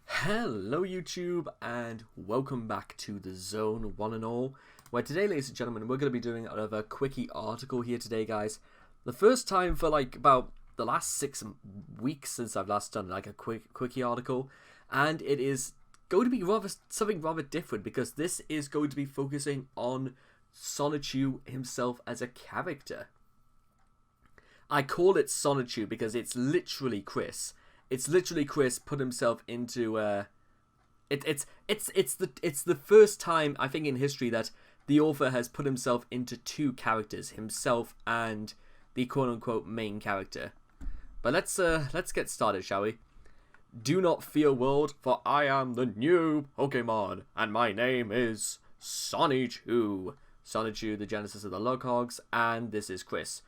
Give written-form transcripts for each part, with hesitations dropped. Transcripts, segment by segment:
Hello YouTube and welcome back to the Zone one and all, where today, ladies and gentlemen, we're going to be doing another quickie article here today, guys. The first time for like about the last 6 weeks since I've last done like a quickie article, and it is going to be something rather different because this is going to be focusing on Sonichu himself as a character. I call it Sonichu because it's literally Chris. It's literally Chris put himself into it's the first time I think in history that the author has put himself into two characters, himself and the quote unquote main character. But let's get started, shall we? Do not fear, world, for I am the new Pokemon, and my name is Sonichu. Sonichu, the genesis of the Lughogs, and this is Chris.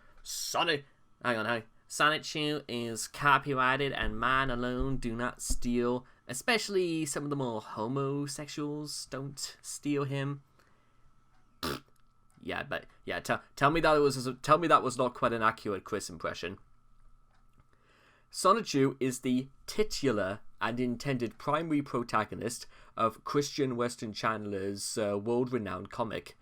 Hang on. Sonichu is copyrighted and mine alone. Do not steal. Especially some of the more homosexuals. Don't steal him. Yeah, but yeah. Tell me that was not quite an accurate Chris impression. Sonichu is the titular and intended primary protagonist of Christian Western Chandler's world-renowned comic.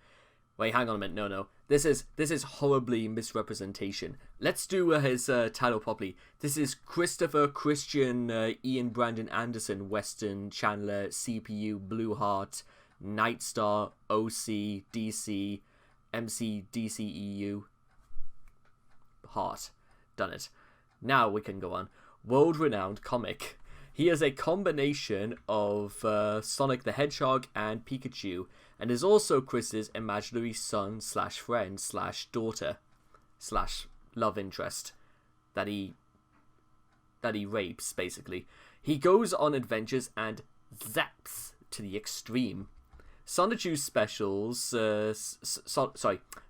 Wait, hang on a minute. No. This is horribly misrepresentation. Let's do his title properly. This is Christopher Christian Ian Brandon Anderson Western Chandler CPU Blue Heart Nightstar OC DC MC DCEU Heart. Done it. Now we can go on. World-renowned comic. He is a combination of Sonic the Hedgehog and Pikachu, and is also Chris's imaginary son slash friend slash daughter slash love interest that he rapes, basically. He goes on adventures and zaps to the extreme. Sonichu's specials,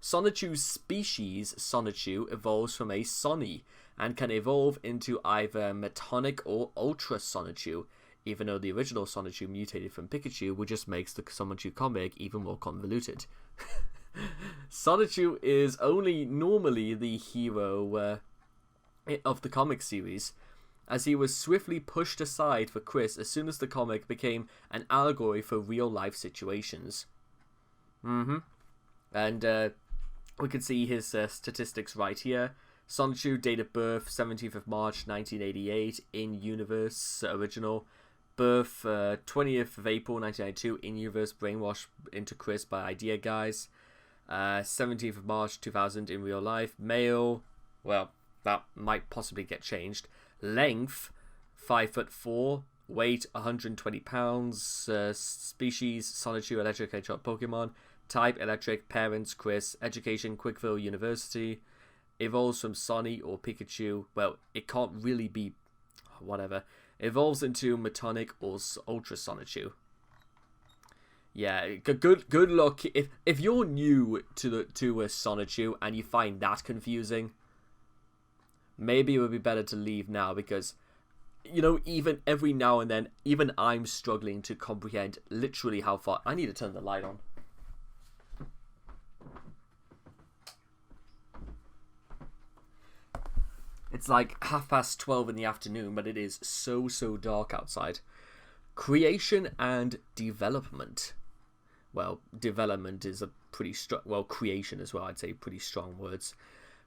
Sonichu's species, Sonichu, evolves from a Soni, and can evolve into either Metonic or Ultra Sonichu, even though the original Sonichu mutated from Pikachu, which just makes the Sonichu comic even more convoluted. Sonichu is only normally the hero of the comic series, as he was swiftly pushed aside for Chris as soon as the comic became an allegory for real-life situations. And we can see his statistics right here. Sonichu, date of birth, 17th of March 1988, in-universe, original. Birth, 20th of April 1992, in-universe, brainwashed into Chris by Idea Guys. 17th of March 2000, in real life. Male, well, that might possibly get changed. Length, 5'4", weight, 120 pounds. Species, Sonichu, electric hedgehog Pokemon. Type, electric. Parents, Chris. Education, Quickville University. Evolves from Sony or Pikachu. Well, it can't really be whatever. Evolves into Metonic or Ultra Sonichu. Yeah, good luck if you're new to Sonichu and you find that confusing. Maybe it would be better to leave now, because you know, even every now and then, even I'm struggling to comprehend literally how far. I need to turn the light on. It's like 12:30 in the afternoon, but it is so dark outside. Creation and development. Well, development is a pretty strong... Well, creation as well, I'd say pretty strong words.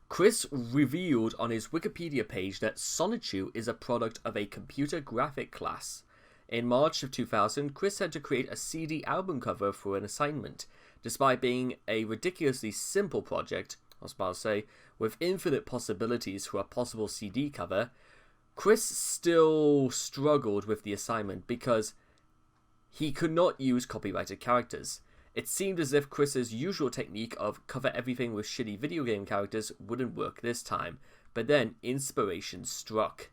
Chris revealed on his Wikipedia page that Sonichu is a product of a computer graphic class. In March of 2000, Chris had to create a CD album cover for an assignment. Despite being a ridiculously simple project, I was about to say, with infinite possibilities for a possible CD cover, Chris still struggled with the assignment because he could not use copyrighted characters. It seemed as if Chris's usual technique of cover everything with shitty video game characters wouldn't work this time, but then inspiration struck.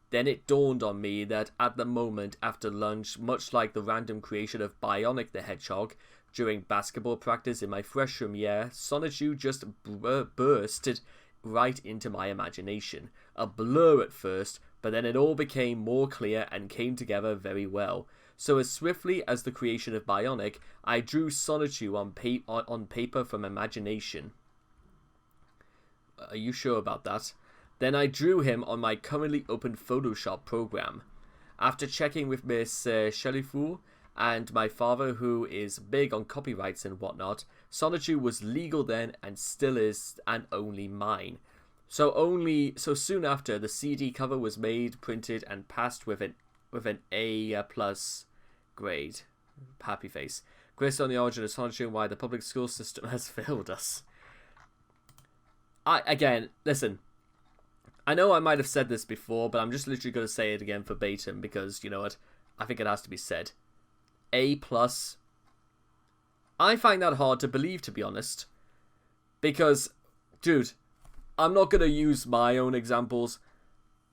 Then it dawned on me that at the moment after lunch, much like the random creation of Bionic the Hedgehog, during basketball practice in my freshman year, Sonichu just bursted right into my imagination. A blur at first, but then it all became more clear and came together very well. So as swiftly as the creation of Bionic, I drew Sonichu on paper from imagination. Are you sure about that? Then I drew him on my currently open Photoshop program. After checking with Miss Shelley Fu and my father, who is big on copyrights and whatnot, Sonichu was legal then and still is, and only mine. So soon after, the CD cover was made, printed, and passed with an A+ grade. Happy face. Grace on the origin of Sonichu and why the public school system has failed us. Again, listen. I know I might have said this before, but I'm just literally going to say it again verbatim because, you know what, I think it has to be said. A+. I find that hard to believe, to be honest. Because, dude, I'm not going to use my own examples,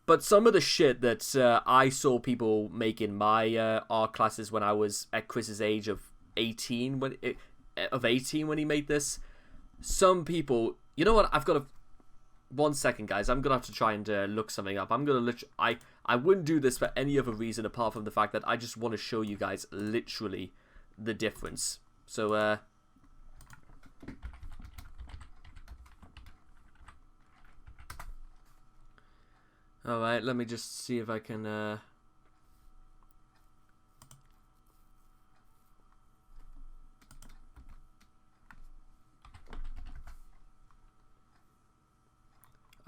but some of the shit that I saw people make in my art classes when I was at Chris's age of 18, when he made this, some people, you know what, I've got to... 1 second, guys. I'm gonna have to try and look something up. I'm gonna I wouldn't do this for any other reason apart from the fact that I just want to show you guys literally the difference. So, alright, let me just see if I can,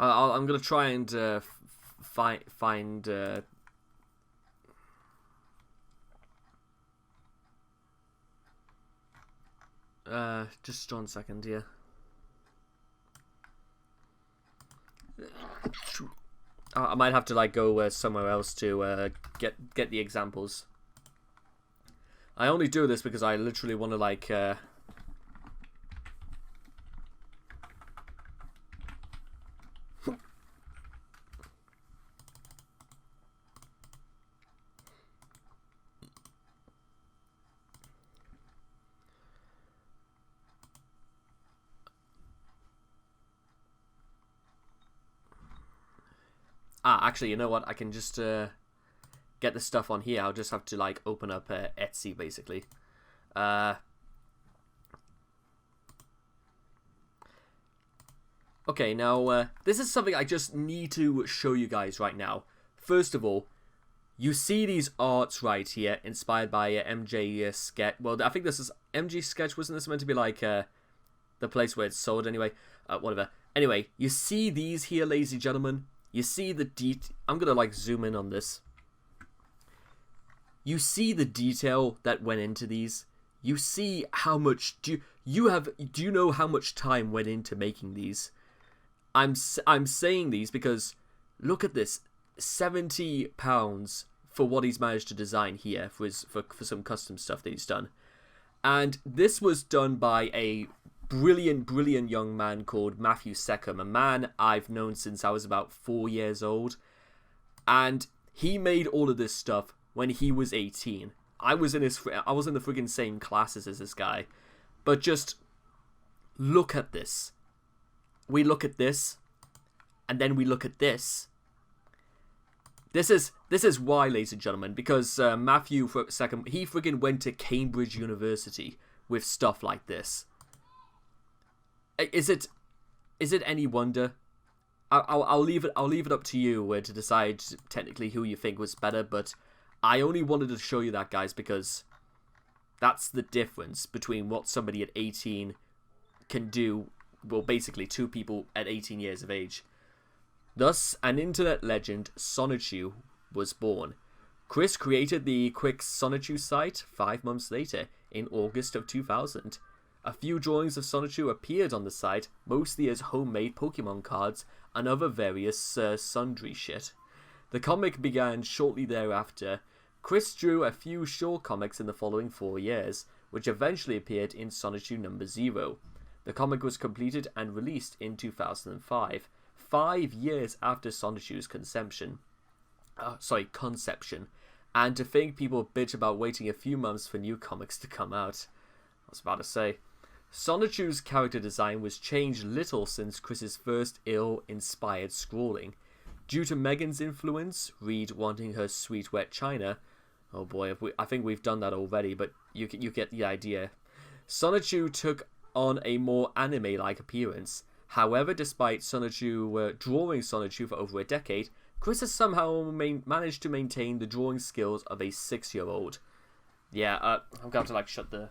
I'm gonna try and find just 1 second here. I might have to like go somewhere else to get the examples. I only do this because I literally want to like actually, you know what? I can just get the stuff on here. I'll just have to like open up Etsy, basically. Okay, now this is something I just need to show you guys right now. First of all, you see these arts right here, inspired by MJ Sketch. Well, I think this is MJ Sketch. Wasn't this meant to be like the place where it's sold anyway? Whatever. Anyway, you see these here, ladies and gentlemen. You see the I'm gonna like zoom in on this. You see the detail that went into these. You see how much do you know how much time went into making these? I'm saying these because look at this, £70 for what he's managed to design here for some custom stuff that he's done, and this was done by a brilliant young man called Matthew Seckham, a man I've known since I was about 4 years old, and he made all of this stuff when he was 18. I was in the friggin' same classes as this guy, but just look at this. We look at this, and then we look at this. This is why, ladies and gentlemen, because Matthew Seckham, he friggin' went to Cambridge University with stuff like this. Is it any wonder? I'll leave it up to you to decide technically who you think was better, but I only wanted to show you that, guys, because that's the difference between what somebody at 18 can do. Well, basically 2 people at 18 years of age. Thus, an internet legend, Sonichu, was born. Chris created the quick Sonichu site 5 months later, in August of 2000. A few drawings of Sonichu appeared on the site, mostly as homemade Pokemon cards and other various sundry shit. The comic began shortly thereafter. Chris drew a few short comics in the following 4 years, which eventually appeared in Sonichu number 0. The comic was completed and released in 2005, 5 years after Sonichu's conception. And to think people bitch about waiting a few months for new comics to come out. I was about to say. Sonichu's character design was changed little since Chris's first ill-inspired scrawling. Due to Megan's influence, Reed wanting her sweet wet china. Oh boy, I think we've done that already, but you get the idea. Sonichu took on a more anime-like appearance. However, despite Sonichu drawing Sonichu for over a decade, Chris has somehow managed to maintain the drawing skills of a 6-year-old. Yeah, I'm going to like shut the...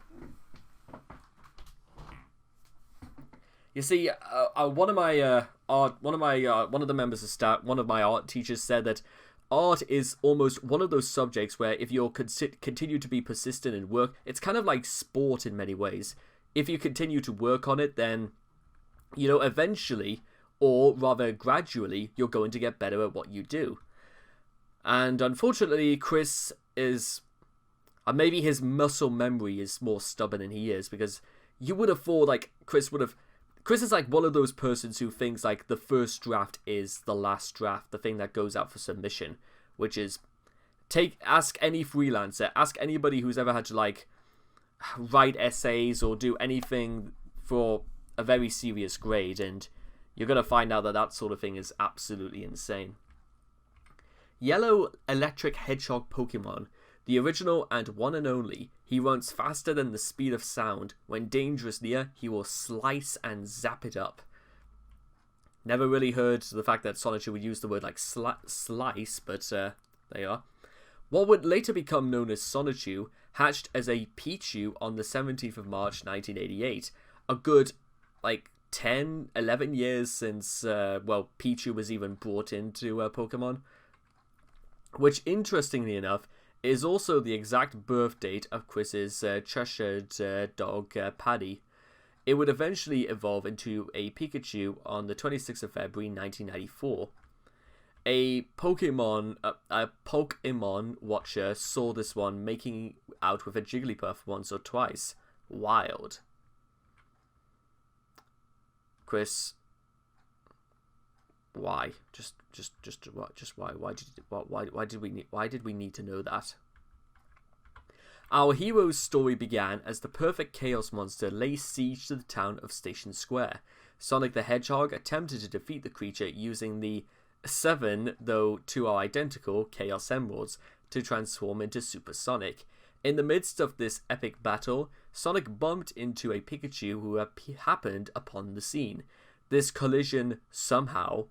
You see, one of the members of staff, one of my art teachers said that art is almost one of those subjects where if you continue to be persistent in work, it's kind of like sport in many ways. If you continue to work on it, then, eventually, or rather gradually, you're going to get better at what you do. And unfortunately, Chris is... maybe his muscle memory is more stubborn than he is, because you would have thought, like, Chris is like one of those persons who thinks like the first draft is the last draft, the thing that goes out for submission, which is ask any freelancer, ask anybody who's ever had to like write essays or do anything for a very serious grade, and you're going to find out that sort of thing is absolutely insane. Yellow electric hedgehog Pokemon, the original and one and only. He runs faster than the speed of sound. When dangerous near, he will slice and zap it up. Never really heard the fact that Sonichu would use the word like slice, but there you are. What would later become known as Sonichu hatched as a Pichu on the 17th of March 1988. A good, 11 years since, Pichu was even brought into Pokemon. Which, interestingly enough, is also the exact birth date of Chris's Cheshire dog, Paddy. It would eventually evolve into a Pikachu on the 26th of February 1994. A Pokemon watcher saw this one making out with a Jigglypuff once or twice. Wild. Chris, why? Just why? Why did we need to know that? Our hero's story began as the perfect chaos monster lay siege to the town of Station Square. Sonic the Hedgehog attempted to defeat the creature using the 7, though 2 are identical, Chaos Emeralds to transform into Super Sonic. In the midst of this epic battle, Sonic bumped into a Pikachu who happened upon the scene. This collision somehow,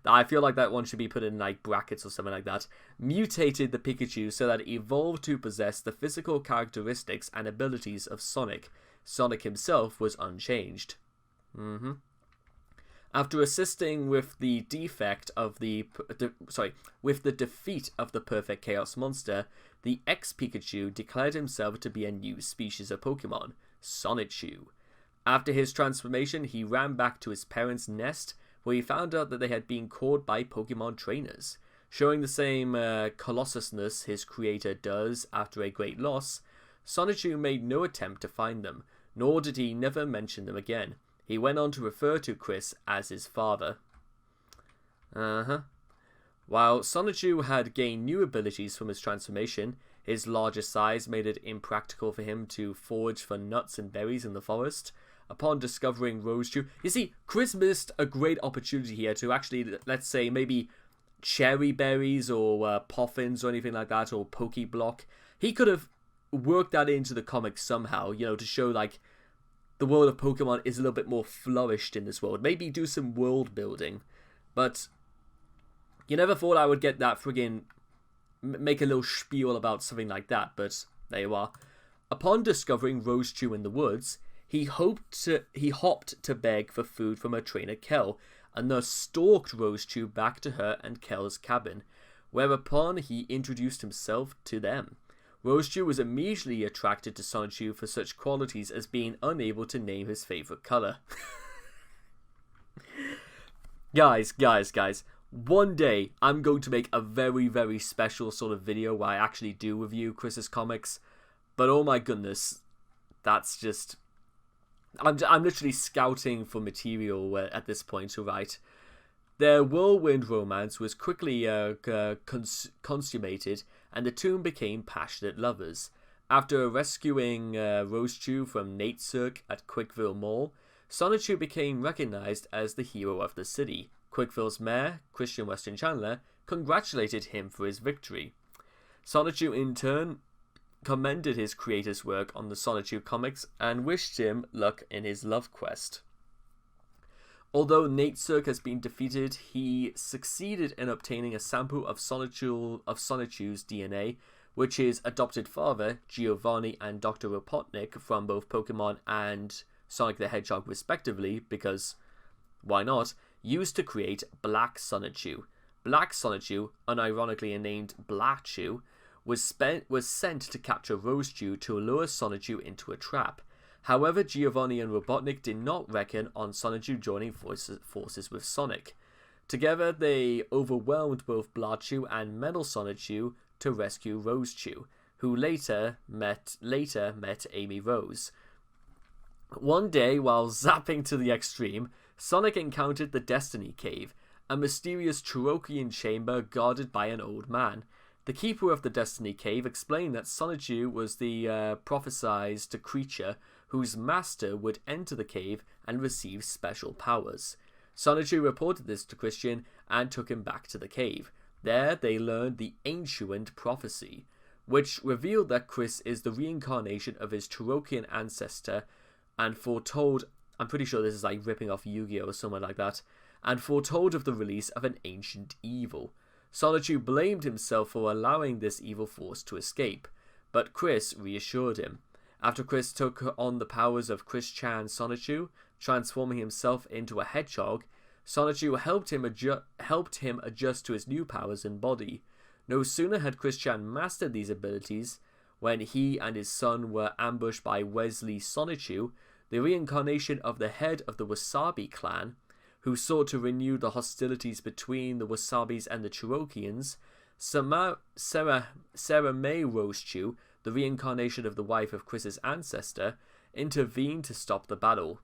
I feel like that one should be put in like brackets or something like that, mutated the Pikachu so that it evolved to possess the physical characteristics and abilities of Sonic. Sonic himself was unchanged. After assisting with the defeat of the perfect chaos monster, the ex-Pikachu declared himself to be a new species of Pokemon, Sonichu. After his transformation, he ran back to his parents' nest, where he found out that they had been caught by Pokemon trainers. Showing the same colossusness his creator does after a great loss, Sonichu made no attempt to find them, nor did he never mention them again. He went on to refer to Chris as his father. While Sonichu had gained new abilities from his transformation, his larger size made it impractical for him to forage for nuts and berries in the forest. Upon discovering Rosedew, you see, Chris missed a great opportunity here to actually, let's say, maybe cherry berries or poffins or anything like that, or Pokeblock. He could have worked that into the comic somehow, to show, like, the world of Pokemon is a little bit more flourished in this world. Maybe do some world building. But you never thought I would get that friggin' make a little spiel about something like that, but there you are. Upon discovering Rosedew in the woods, he hopped to beg for food from her trainer Kel, and thus stalked Rosedew back to her and Kel's cabin, whereupon he introduced himself to them. Rosedew was immediately attracted to Sonichu for such qualities as being unable to name his favourite colour. Guys, one day I'm going to make a very, very special sort of video where I actually do review Chris's comics, but oh my goodness, that's just... I'm literally scouting for material at this point to write. Their whirlwind romance was quickly consummated, and the two became passionate lovers. After rescuing Rosedew from Nate Cirque at Quickville Mall, Sonichu became recognized as the hero of the city. Quickville's mayor, Christian Weston Chandler, congratulated him for his victory. Sonichu, in turn, commended his creator's work on the Sonichu comics and wished him luck in his love quest. Although Natesurk has been defeated, he succeeded in obtaining a sample of Sonichu's DNA, which his adopted father, Giovanni, and Dr. Robotnik from both Pokemon and Sonic the Hedgehog respectively, because why not, used to create Black Sonichu. Black Sonichu, unironically named Blackchu, was sent to capture Rosechu to lure Sonichu into a trap. However, Giovanni and Robotnik did not reckon on Sonichu joining forces with Sonic. Together, they overwhelmed both Blachu and Metal Sonichu to rescue Rosechu, who later met Amy Rose. One day, while zapping to the extreme, Sonic encountered the Destiny Cave, a mysterious Cherokee chamber guarded by an old man. The keeper of the Destiny Cave explained that Sonichu was the prophesied creature whose master would enter the cave and receive special powers. Sonichu reported this to Christian and took him back to the cave. There, they learned the Ancient Prophecy, which revealed that Chris is the reincarnation of his Cherokean ancestor and foretold, I'm pretty sure this is like ripping off Yu-Gi-Oh! Or something like that, and foretold of the release of an ancient evil. Sonichu blamed himself for allowing this evil force to escape, but Chris reassured him. After Chris took on the powers of Chan and Sonichu, transforming himself into a hedgehog, Sonichu helped him adjust to his new powers and body. No sooner had Chan mastered these abilities, when he and his son were ambushed by Wesley Sonichu, the reincarnation of the head of the Wasabi clan, who sought to renew the hostilities between the Wasabis and the Cherokeans. Sarah May Rosechu, the reincarnation of the wife of Chris's ancestor, intervened to stop the battle.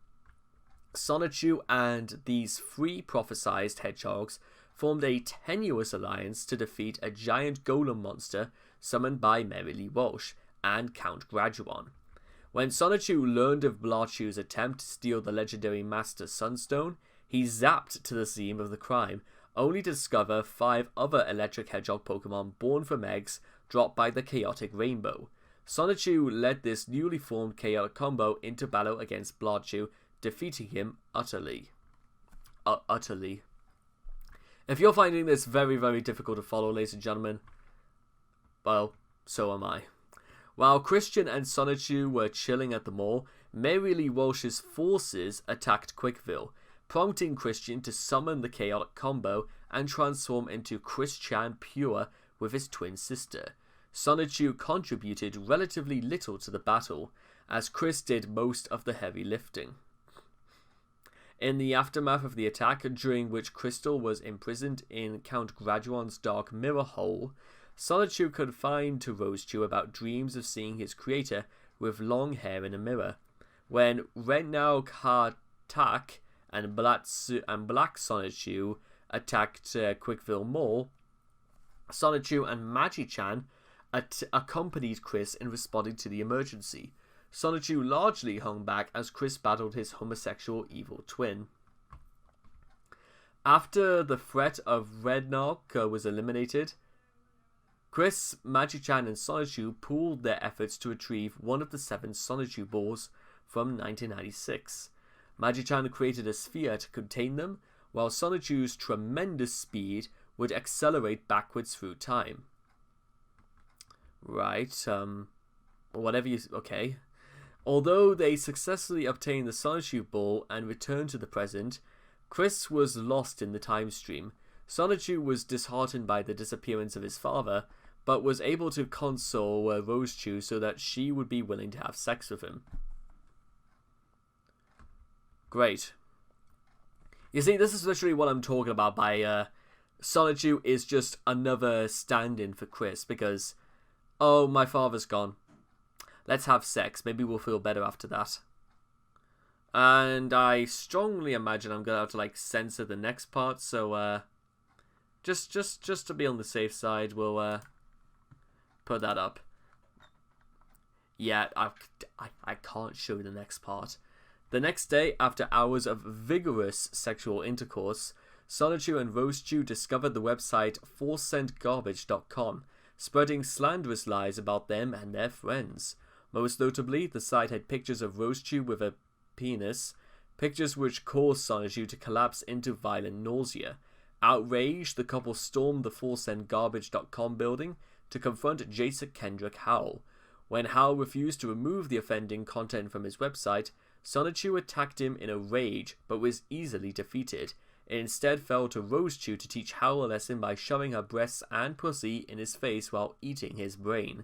Sonichu and these three prophesied hedgehogs formed a tenuous alliance to defeat a giant golem monster summoned by Mary Lee Walsh and Count Graduon. When Sonichu learned of Blachu's attempt to steal the legendary Master Sunstone, he zapped to the scene of the crime, only to discover 5 other electric hedgehog Pokemon born from eggs dropped by the Chaotic Rainbow. Sonichu led this newly formed chaotic combo into battle against Blachu, defeating him utterly. Utterly. If you're finding this very, very difficult to follow, ladies and gentlemen, well, so am I. While Christian and Sonichu were chilling at the mall, Mary Lee Walsh's forces attacked Quickville, prompting Christian to summon the chaotic combo and transform into Chan Pure with his twin sister. Sonichu contributed relatively little to the battle, as Chris did most of the heavy lifting. In the aftermath of the attack, during which Crystal was imprisoned in Count Graduon's dark mirror hole, Sonichu confided to Rosechu about dreams of seeing his creator with long hair in a mirror. When Renau Kartak and Black Sonichu attacked Quickville Mall, Sonichu and Magi-chan accompanied Chris in responding to the emergency. Sonichu largely hung back as Chris battled his homosexual evil twin. After the threat of Rednark was eliminated, Chris, Magi-chan and Sonichu pooled their efforts to retrieve one of the 7 Sonichu balls from 1996. Magi-chan created a sphere to contain them, while Sonichu's tremendous speed would accelerate backwards through time. Right, okay. Although they successfully obtained the Sonichu ball and returned to the present, Chris was lost in the time stream. Sonichu was disheartened by the disappearance of his father, but was able to console Rosechu so that she would be willing to have sex with him. Great. You see, this is literally what I'm talking about by Sonichu is just another stand-in for Chris, because, oh, my father's gone. Let's have sex. Maybe we'll feel better after that. And I strongly imagine I'm gonna have to like censor the next part, so just to be on the safe side, we'll put that up. Yeah, I can't show the next part. The next day, after hours of vigorous sexual intercourse, Sonichu and Rosechu discovered the website 4centgarbage.com, spreading slanderous lies about them and their friends. Most notably, the site had pictures of Rosechu with a penis, pictures which caused Sonichu to collapse into violent nausea. Outraged, the couple stormed the ForceSendGarbage.com building to confront Jason Kendrick Howell. When Howell refused to remove the offending content from his website, Sonichu attacked him in a rage, but was easily defeated. It instead fell to Rosechew to teach Howell a lesson by shoving her breasts and pussy in his face while eating his brain.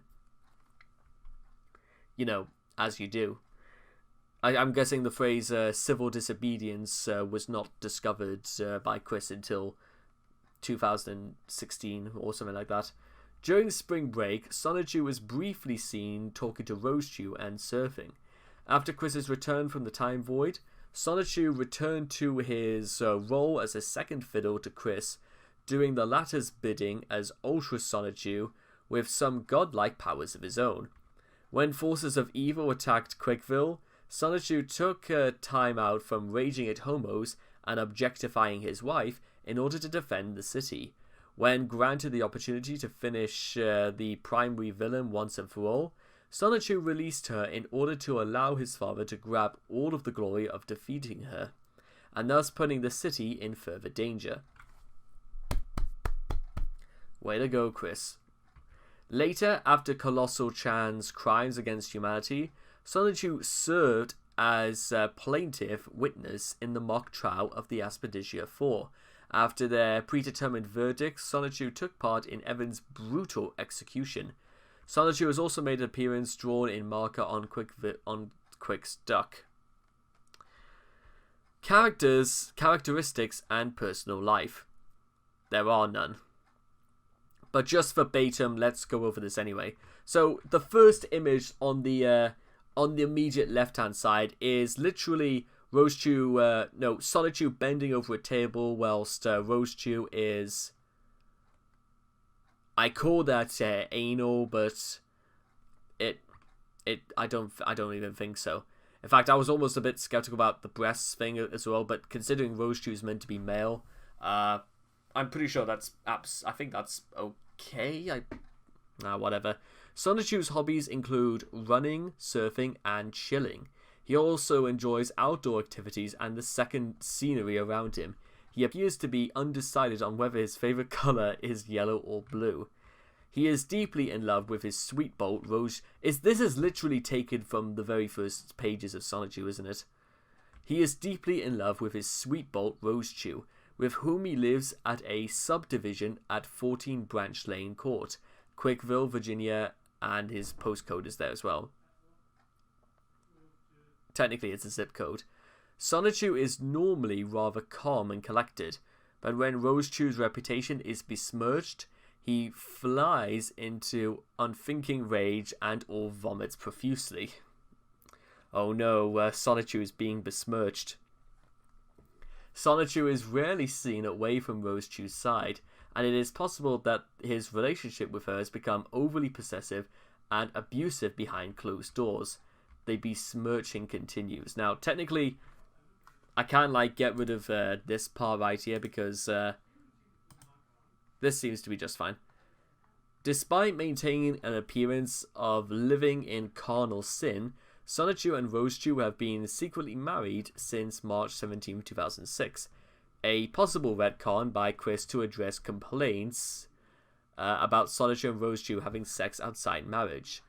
You know, as you do. I'm guessing the phrase civil disobedience was not discovered by Chris until 2016 or something like that. During spring break, Sonichu was briefly seen talking to Rosechew and surfing. After Chris's return from the Time Void, Sonichu returned to his role as a second fiddle to Chris, doing the latter's bidding as Ultra Sonichu with some godlike powers of his own. When forces of evil attacked Quickville, Sonichu took time out from raging at homos and objectifying his wife in order to defend the city. When granted the opportunity to finish the primary villain once and for all, Sonichu released her in order to allow his father to grab all of the glory of defeating her, and thus putting the city in further danger. Way to go, Chris. Later, after Colossal Chan's crimes against humanity, Sonichu served as a plaintiff witness in the mock trial of the Aspeditia 4. After their predetermined verdict, Sonichu took part in Evan's brutal execution. Sonichu has also made an appearance drawn in marker on Quick's duck. Characteristics, and personal life. There are none. But just verbatim, let's go over this anyway. So the first image on the immediate left-hand side is literally Sonichu bending over a table whilst Rosechew is... I call that anal, but I don't even think so. In fact, I was almost a bit skeptical about the breasts thing as well, but considering Rosechew is meant to be male, I'm pretty sure I think that's okay. Whatever. Sonichu's hobbies include running, surfing, and chilling. He also enjoys outdoor activities and the second scenery around him. He appears to be undecided on whether his favourite colour is yellow or blue. He is deeply in love with his sweet bolt Rose. This is literally taken from the very first pages of Sonichu, isn't it? He is deeply in love with his sweet bolt Rosechew, with whom he lives at a subdivision at 14 Branch Lane Court, Quickville, Virginia, and his postcode is there as well. Technically, it's a zip code. Sonichu is normally rather calm and collected, but when Rosechew's reputation is besmirched, he flies into unthinking rage and or vomits profusely. Oh no, Sonichu is being besmirched. Sonichu is rarely seen away from Rosechew's side, and it is possible that his relationship with her has become overly possessive and abusive behind closed doors. The besmirching continues. Now, technically, I can't get rid of this part right here because this seems to be just fine. Despite maintaining an appearance of living in carnal sin, Sonichu and Rosechew have been secretly married since March 17, 2006. A possible retcon by Chris to address complaints about Sonichu and Rosechew having sex outside marriage.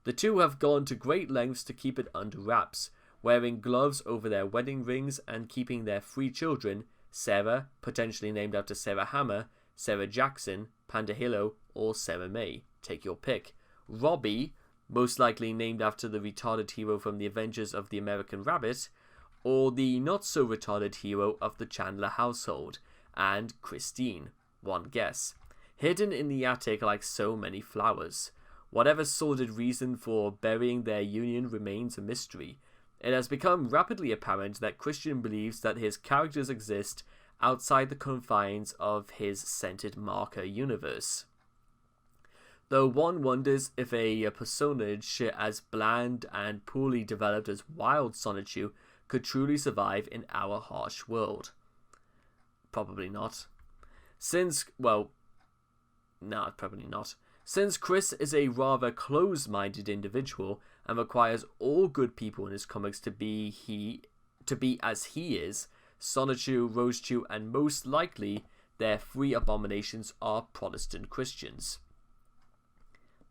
The two have gone to great lengths to keep it under wraps, wearing gloves over their wedding rings and keeping their 3 children, Sarah, potentially named after Sarah Hammer, Sarah Jackson, Panda Hilo, or Sarah May. Take your pick. Robbie, most likely named after the retarded hero from the Avengers of the American Rabbit, or the not-so-retarded hero of the Chandler household, and Christine, one guess. Hidden in the attic like so many flowers. Whatever sordid reason for burying their union remains a mystery. It has become rapidly apparent that Christian believes that his characters exist outside the confines of his scented marker universe. Though one wonders if a personage as bland and poorly developed as Wild Sonichu could truly survive in our harsh world. Probably not. Probably not. Since Chris is a rather close-minded individual and requires all good people in his comics to be to be as he is, Sonichu, Rosechu, and most likely their three abominations are Protestant Christians.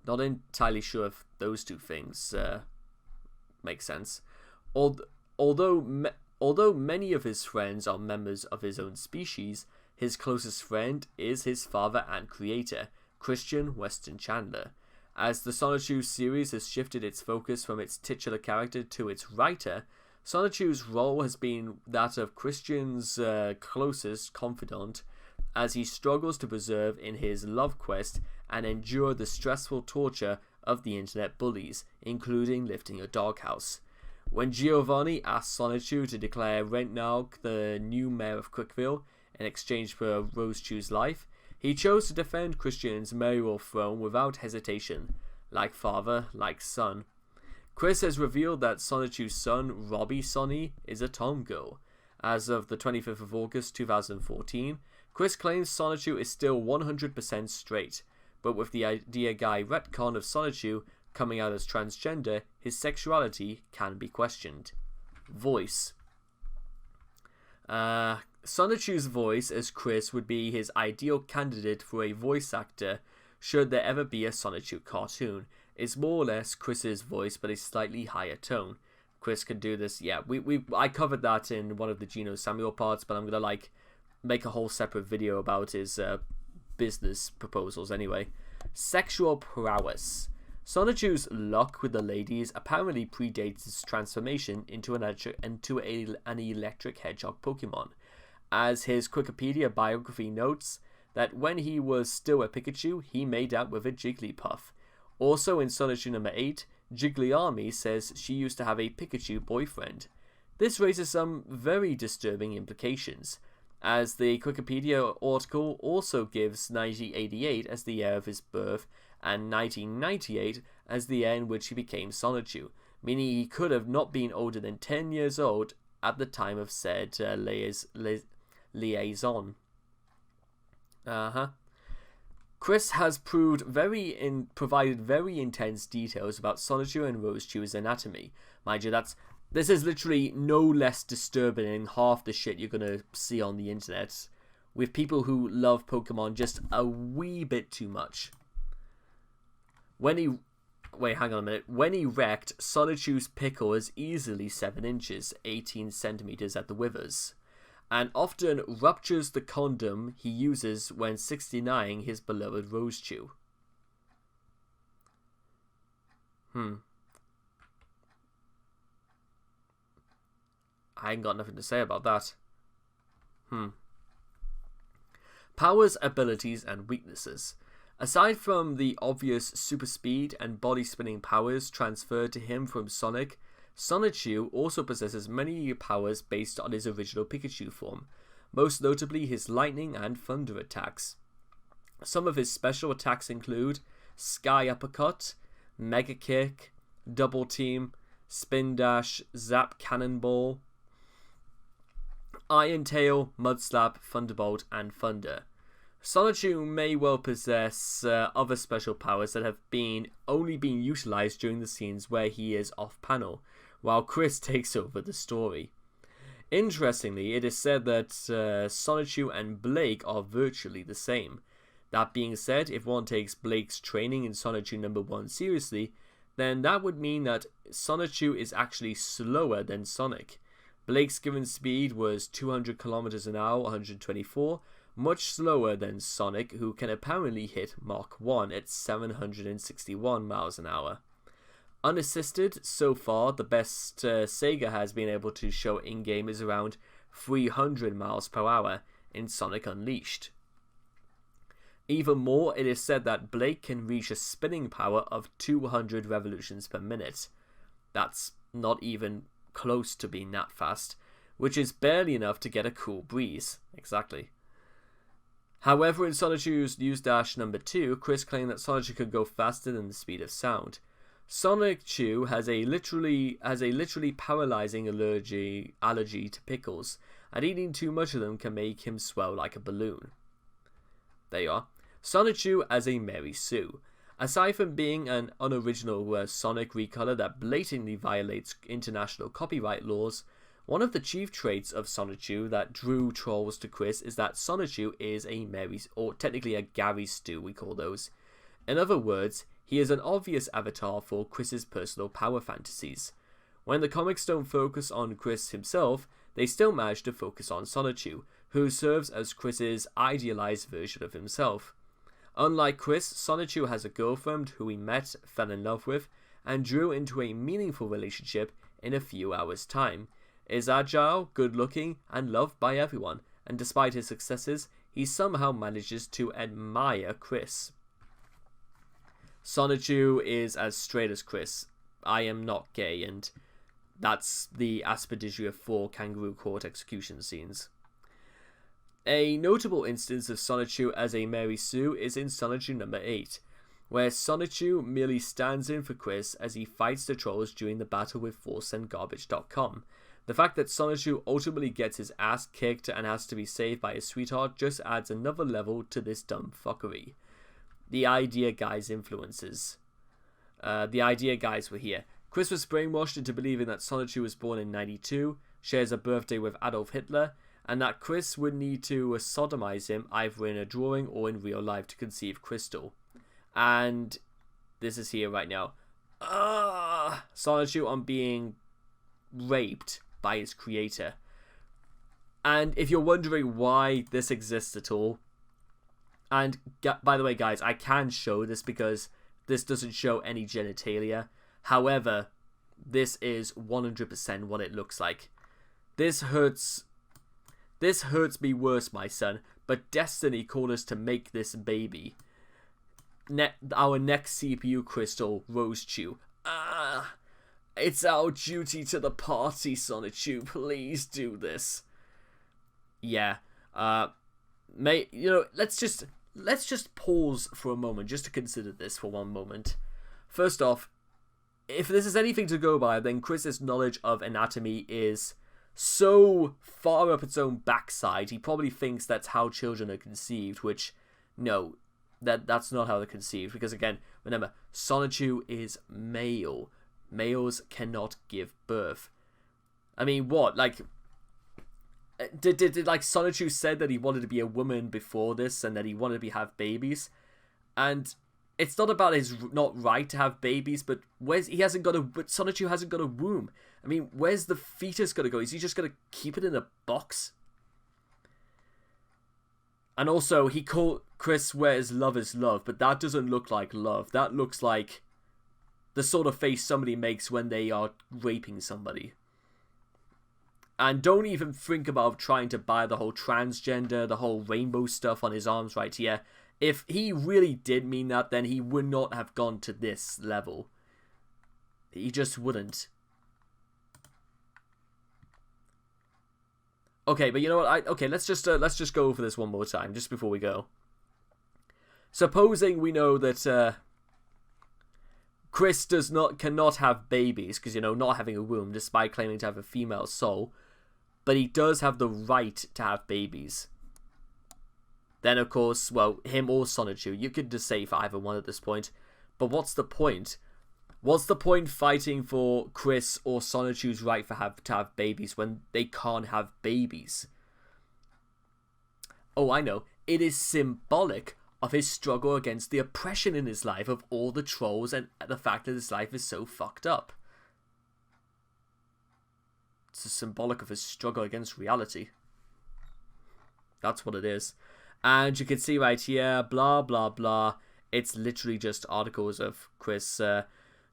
Not entirely sure if those two things make sense. Although many of his friends are members of his own species, his closest friend is his father and creator, Christian Weston Chandler. As the Sonichu series has shifted its focus from its titular character to its writer, Sonichu's role has been that of Christian's closest confidant as he struggles to persevere in his love quest and endure the stressful torture of the internet bullies, including lifting a doghouse. When Giovanni asks Sonichu to declare Rentnaug the new mayor of Quickville in exchange for Rosechu's life, he chose to defend Christian's mayoral throne without hesitation, like father, like son. Chris has revealed that Sonichu's son, Robbie Sonny, is a tomgirl. As of the 25th of August 2014, Chris claims Sonichu is still 100% straight, but with the Idea Guy retcon of Sonichu coming out as transgender, his sexuality can be questioned. Voice. Sonichu's voice as Chris would be his ideal candidate for a voice actor should there ever be a Sonichu cartoon. It's more or less Chris's voice but a slightly higher tone. Chris can do this. Yeah, I covered that in one of the Geno Samuel parts, but I'm gonna make a whole separate video about his business proposals anyway. Sexual prowess. Sonichu's luck with the ladies apparently predates his transformation into an electric hedgehog Pokemon, as his Wikipedia biography notes that when he was still a Pikachu, he made out with a Jigglypuff. Also in Sonichu number 8, Jigglyarmy says she used to have a Pikachu boyfriend. This raises some very disturbing implications, as the Wikipedia article also gives 1988 as the year of his birth and 1998 as the year in which he became Sonichu, meaning he could have not been older than 10 years old at the time of said liaison. Chris has provided very intense details about Sonichu and Rosechu's anatomy. Mind you, this is literally no less disturbing than half the shit you're gonna see on the internet, with people who love Pokemon just a wee bit too much. When he wrecked, Sonichu's pickle is easily 7 inches, 18 centimeters at the withers, and often ruptures the condom he uses when 69ing his beloved Rosechu. I ain't got nothing to say about that. Powers, abilities, and weaknesses. Aside from the obvious super speed and body spinning powers transferred to him from Sonic, Sonichu also possesses many powers based on his original Pikachu form, most notably his lightning and thunder attacks. Some of his special attacks include Sky Uppercut, Mega Kick, Double Team, Spin Dash, Zap Cannonball, Iron Tail, Mud Slap, Thunderbolt, and Thunder. Sonichu may well possess other special powers that have only been utilized during the scenes where he is off-panel, while Chris takes over the story. Interestingly, it is said that Sonichu and Blake are virtually the same. That being said, if one takes Blake's training in Sonichu number 1 seriously, then that would mean that Sonichu is actually slower than Sonic. Blake's given speed was 200 km an hour, 124, much slower than Sonic, who can apparently hit Mach 1 at 761 miles an hour. Unassisted, so far, the best Sega has been able to show in-game is around 300 miles per hour in Sonic Unleashed. Even more, it is said that Blake can reach a spinning power of 200 revolutions per minute. That's not even close to being that fast, which is barely enough to get a cool breeze. Exactly. However, in Sonichu's News Dash number 2, Chris claimed that Sonichu could go faster than the speed of sound. Sonichu has a literally paralyzing allergy to pickles, and eating too much of them can make him swell like a balloon. There you are. Sonichu as a Mary Sue. Aside from being an unoriginal Sonic recolor that blatantly violates international copyright laws, One of the chief traits of Sonichu that drew trolls to Chris is that Sonichu is a Mary's, or technically a Gary stew, we call those. In other words, he is an obvious avatar for Chris's personal power fantasies. When the comics don't focus on Chris himself, they still manage to focus on Sonichu, who serves as Chris's idealized version of himself. Unlike Chris, Sonichu has a girlfriend who he met, fell in love with, and drew into a meaningful relationship in a few hours' time. Is agile, good-looking, and loved by everyone, and despite his successes, he somehow manages to admire Chris. Sonichu is as straight as Chris. I am not gay, and that's the Aspidistra 4 kangaroo court execution scenes. A notable instance of Sonichu as a Mary Sue is in Sonichu number 8, where Sonichu merely stands in for Chris as he fights the trolls during the battle with ForceSendGarbage.com. The fact that Sonichu ultimately gets his ass kicked and has to be saved by his sweetheart just adds another level to this dumb fuckery. The Idea Guys influences. The Idea Guys were here. Chris was brainwashed into believing that Sonichu was born in 92, shares a birthday with Adolf Hitler, and that Chris would need to sodomize him either in a drawing or in real life to conceive Crystal. And this is here right now. Sonichu on being raped by his creator. And if you're wondering why this exists at all, and by the way guys, I can show this because this doesn't show any genitalia. However, this is 100% what it looks like. This hurts me worse, my son, but Destiny called us to make this baby. Our next CPU crystal, Rose Chew. It's our duty to the party, Sonichu. Please do this. Yeah. Let's just pause for a moment just to consider this for one moment. First off, if this is anything to go by, then Chris's knowledge of anatomy is so far up its own backside, he probably thinks that's how children are conceived, which, no, that's not how they're conceived, because again, remember, Sonichu is male. Males cannot give birth. I mean, what, like, did Sonichu said that he wanted to be a woman before this, and that he wanted to have babies, and it's not about his not right to have babies, but Sonichu hasn't got a womb. I mean, where's the fetus gonna go? Is he just gonna keep it in a box? And also, he called Chris wears love is love, but that doesn't look like love. That looks like the sort of face somebody makes when they are raping somebody. And don't even think about trying to buy the whole transgender, the whole rainbow stuff on his arms right here. If he really did mean that, then he would not have gone to this level. He just wouldn't. Okay, but you know what? Let's just go over this one more time, just before we go. Supposing we know that Chris cannot have babies because not having a womb, despite claiming to have a female soul, but he does have the right to have babies. Then of course, well, him or Sonichu, you could just say for either one at this point. But what's the point? What's the point fighting for Chris or Sonichu's right to have babies when they can't have babies? Oh, I know. It is symbolic of his struggle against the oppression in his life of all the trolls and the fact that his life is so fucked up. It's symbolic of his struggle against reality. That's what it is. And you can see right here, blah, blah, blah. It's literally just articles of Chris.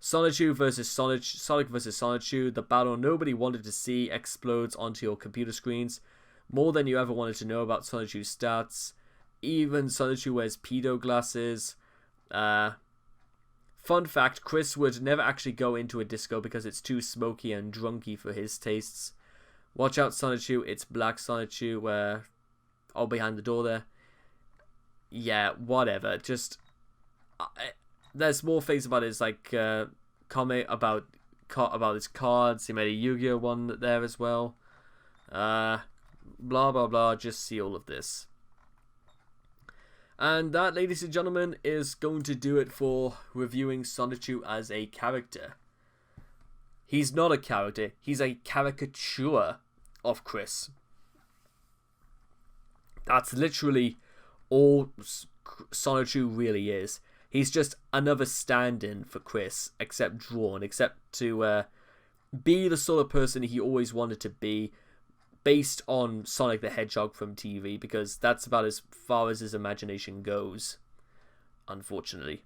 Sonichu versus Sonic versus Sonichu. The battle nobody wanted to see explodes onto your computer screens. More than you ever wanted to know about Sonichu's stats. Even Sonichu wears pedo glasses. Fun fact, Chris would never actually go into a disco because it's too smoky and drunky for his tastes. Watch out, Sonichu. It's Black Sonichu. All behind the door there. Yeah, whatever. Just there's more things about his comic about his cards. He made a Yu-Gi-Oh one there as well. Blah blah blah. Just see all of this. And that, ladies and gentlemen, is going to do it for reviewing Sonichu as a character. He's not a character. He's a caricature of Chris. That's literally all Sonichu really is. He's just another stand-in for Chris, except drawn, except to be the sort of person he always wanted to be, based on Sonic the Hedgehog from TV, because that's about as far as his imagination goes, unfortunately.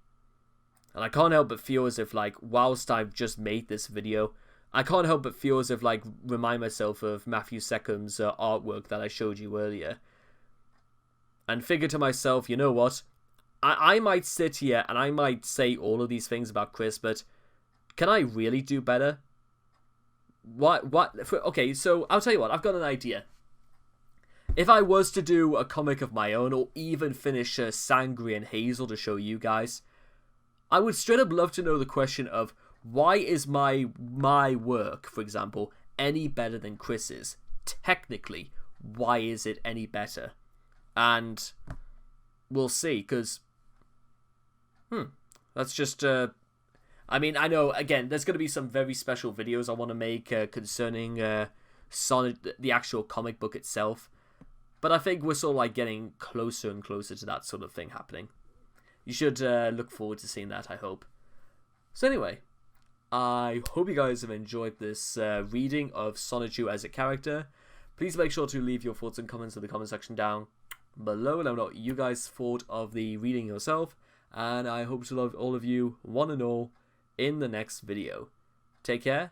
And I can't help but feel as if, like, whilst I've just made this video, I can't help but feel as if, like, remind myself of Matthew Seckham's artwork that I showed you earlier. And figure to myself, you know what? I might sit here and I might say all of these things about Chris, but can I really do better? Okay, so I'll tell you what, I've got an idea. If I was to do a comic of my own, or even finish Sangri and Hazel to show you guys, I would straight up love to know the question of, why is my work, for example, any better than Chris's? Technically, why is it any better? And we'll see, because that's just I mean, I know, again, there's going to be some very special videos I want to make concerning Sonic, the actual comic book itself, but I think we're sort of like getting closer and closer to that sort of thing happening. You should look forward to seeing that, I hope. So anyway, I hope you guys have enjoyed this reading of Sonichu as a character. Please make sure to leave your thoughts and comments in the comment section down below. Let me know what you guys thought of the reading yourself, and I hope to love all of you, one and all, in the next video. Take care,